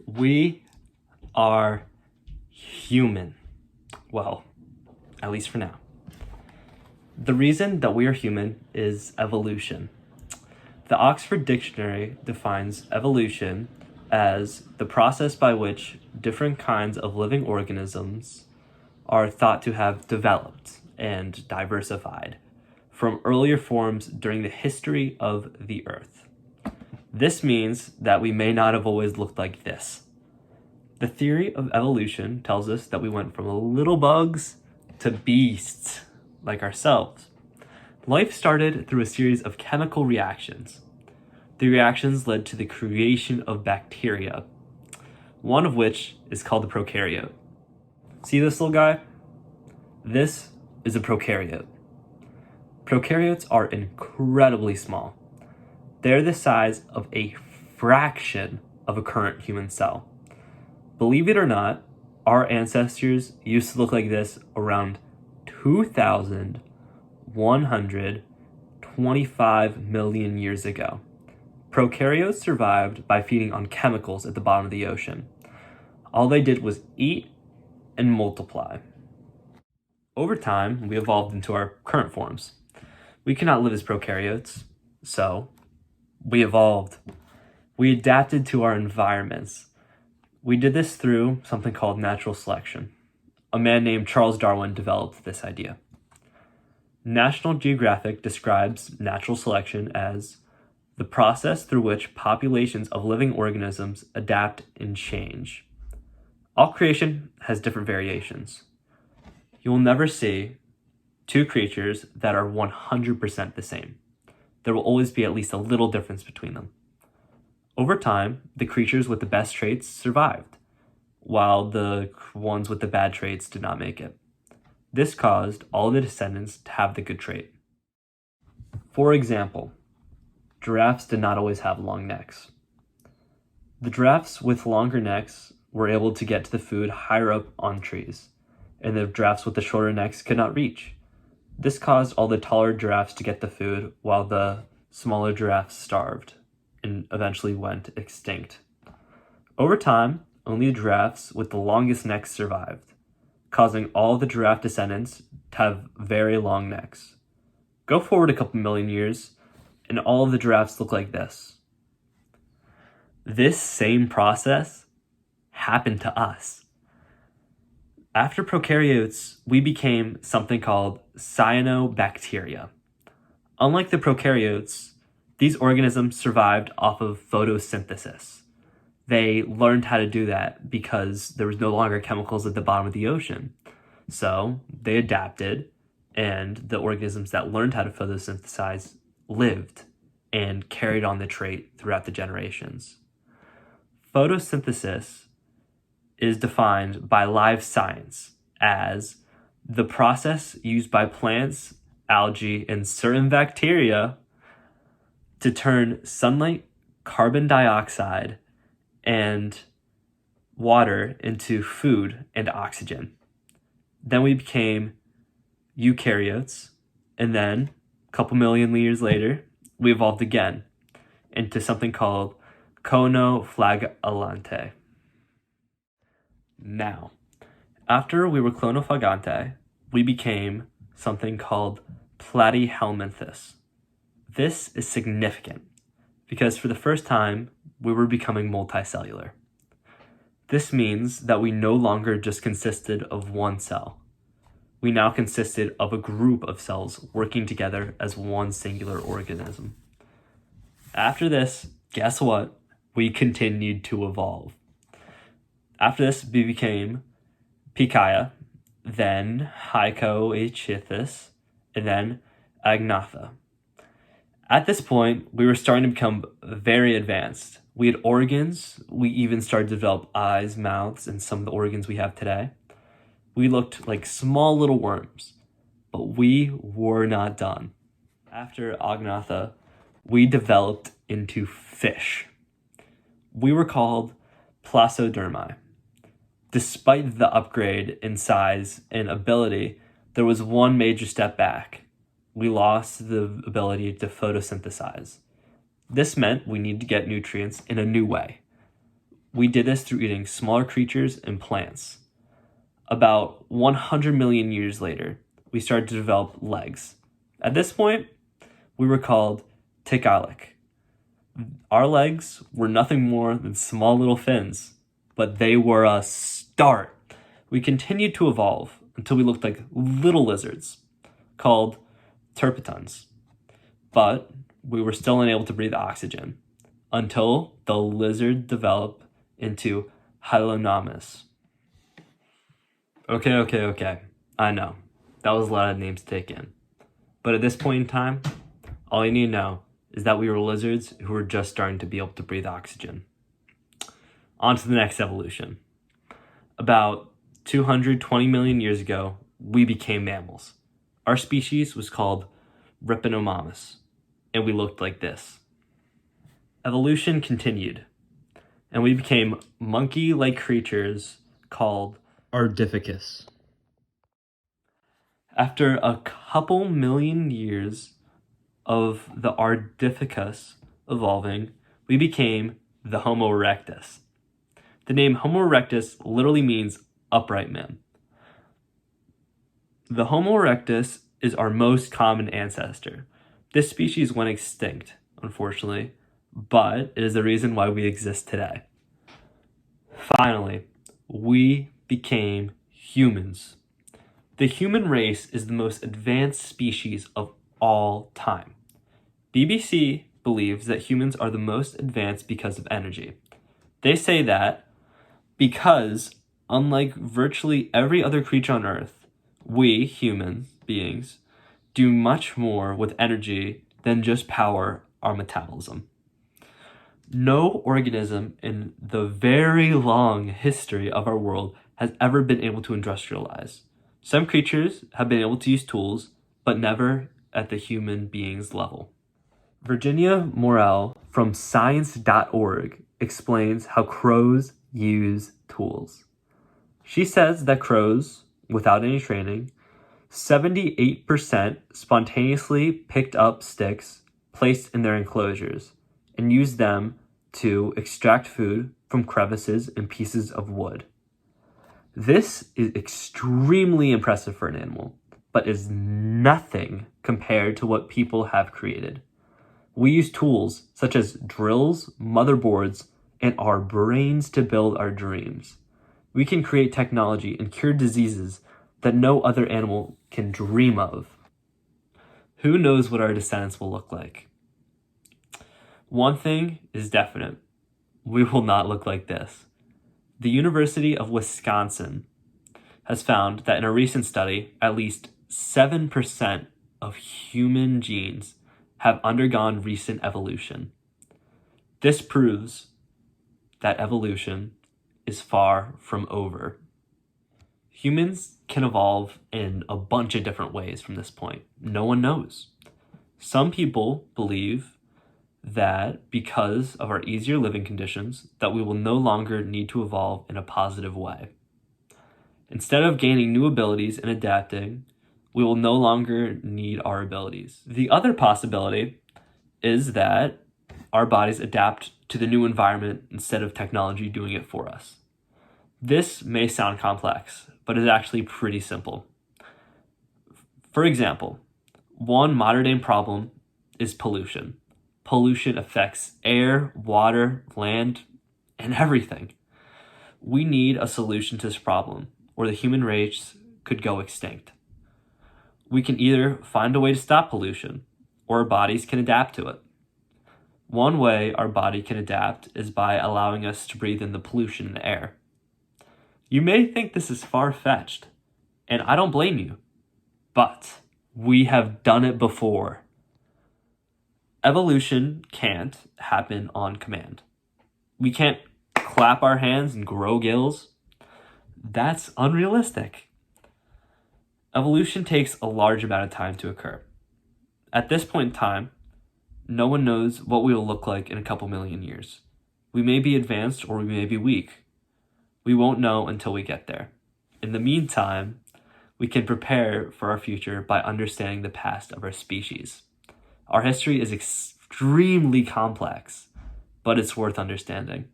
We are human. Well, at least for now. The reason that we are human is evolution. The Oxford Dictionary defines evolution as the process by which different kinds of living organisms are thought to have developed and diversified from earlier forms during the history of the Earth. This means that we may not have always looked like this. The theory of evolution tells us that we went from little bugs to beasts like ourselves. Life started through a series of chemical reactions. The reactions led to the creation of bacteria, one of which is called the prokaryote. See this little guy? This is a prokaryote. Prokaryotes are incredibly small. They're the size of a fraction of a current human cell. Believe it or not, our ancestors used to look like this around 2,125 million years ago. Prokaryotes survived by feeding on chemicals at the bottom of the ocean. All they did was eat and multiply. Over time, we evolved into our current forms. We cannot live as prokaryotes, so we evolved. We adapted to our environments. We did this through something called natural selection. A man named Charles Darwin developed this idea. National Geographic describes natural selection as the process through which populations of living organisms adapt and change. All creation has different variations. You will never see two creatures that are 100% the same. There will always be at least a little difference between them. Over time, the creatures with the best traits survived, while the ones with the bad traits did not make it. This caused all the descendants to have the good trait. For example, giraffes did not always have long necks. The giraffes with longer necks were able to get to the food higher up on trees, and the giraffes with the shorter necks could not reach. This caused all the taller giraffes to get the food, while the smaller giraffes starved and eventually went extinct. Over time, only the giraffes with the longest necks survived, causing all the giraffe descendants to have very long necks. Go forward a couple million years, and all of the giraffes look like this. This same process happened to us. After prokaryotes, we became something called cyanobacteria. Unlike the prokaryotes, these organisms survived off of photosynthesis. They learned how to do that because there was no longer chemicals at the bottom of the ocean. So they adapted, and the organisms that learned how to photosynthesize lived and carried on the trait throughout the generations. Photosynthesis is defined by Live Science as the process used by plants, algae, and certain bacteria to turn sunlight, carbon dioxide, and water into food and oxygen. Then we became eukaryotes, and then a couple million years later, we evolved again into something called Conoflagellante. Now, after we were Clonoflagellante, we became something called Platyhelminthes. This is significant because for the first time, we were becoming multicellular. This means that we no longer just consisted of one cell. We now consisted of a group of cells working together as one singular organism. After this, guess what? We continued to evolve. After this, we became Pichia, then Hycoichthys, and then Agnatha. At this point, we were starting to become very advanced. We had organs. We even started to develop eyes, mouths, and some of the organs we have today. We looked like small little worms, but we were not done. After Agnatha, we developed into fish. We were called Placodermi. Despite the upgrade in size and ability, there was one major step back. We lost the ability to photosynthesize. This meant we needed to get nutrients in a new way. We did this through eating smaller creatures and plants. About 100 million years later, we started to develop legs. At this point, we were called Tiktaalik. Our legs were nothing more than small little fins, but they were a start. We continued to evolve until we looked like little lizards, called turpitons. But we were still unable to breathe oxygen until the lizard developed into Hylonomus. Okay. I know. That was a lot of names to take in. But at this point in time, all you need to know is that we were lizards who were just starting to be able to breathe oxygen. On to the next evolution. About 220 million years ago, we became mammals. Our species was called Rhipinomymus, and we looked like this. Evolution continued, and we became monkey-like creatures called Ardipithecus. After a couple million years of the Ardipithecus evolving, we became the Homo erectus. The name Homo erectus literally means upright man. The Homo erectus is our most common ancestor. This species went extinct, unfortunately, but it is the reason why we exist today. Finally, we became humans. The human race is the most advanced species of all time. BBC believes that humans are the most advanced because of energy. They say that because, unlike virtually every other creature on Earth, we, human beings, do much more with energy than just power our metabolism. No organism in the very long history of our world has ever been able to industrialize. Some creatures have been able to use tools, but never at the human being's level. Virginia Morell from science.org explains how crows use tools. She says that crows, without any training, 78% spontaneously picked up sticks placed in their enclosures and used them to extract food from crevices and pieces of wood. This is extremely impressive for an animal, but is nothing compared to what people have created. We use tools such as drills, motherboards, and our brains to build our dreams. We can create technology and cure diseases that no other animal can dream of. Who knows what our descendants will look like? One thing is definite. We will not look like this. The University of Wisconsin has found that in a recent study, at least 7% of human genes have undergone recent evolution. This proves that evolution is far from over. Humans can evolve in a bunch of different ways from this point. No one knows. Some people believe that because of our easier living conditions, that we will no longer need to evolve in a positive way. Instead of gaining new abilities and adapting, we will no longer need our abilities. The other possibility is that our bodies adapt to the new environment instead of technology doing it for us. This may sound complex, but is actually pretty simple. For example, one modern-day problem is pollution. Pollution affects air, water, land, and everything. We need a solution to this problem, or the human race could go extinct. We can either find a way to stop pollution, or our bodies can adapt to it. One way our body can adapt is by allowing us to breathe in the pollution in the air. You may think this is far-fetched, and I don't blame you, but we have done it before. Evolution can't happen on command. We can't clap our hands and grow gills. That's unrealistic. Evolution takes a large amount of time to occur. At this point in time, no one knows what we will look like in a couple million years. We may be advanced or we may be weak. We won't know until we get there. In the meantime, we can prepare for our future by understanding the past of our species. Our history is extremely complex, but it's worth understanding.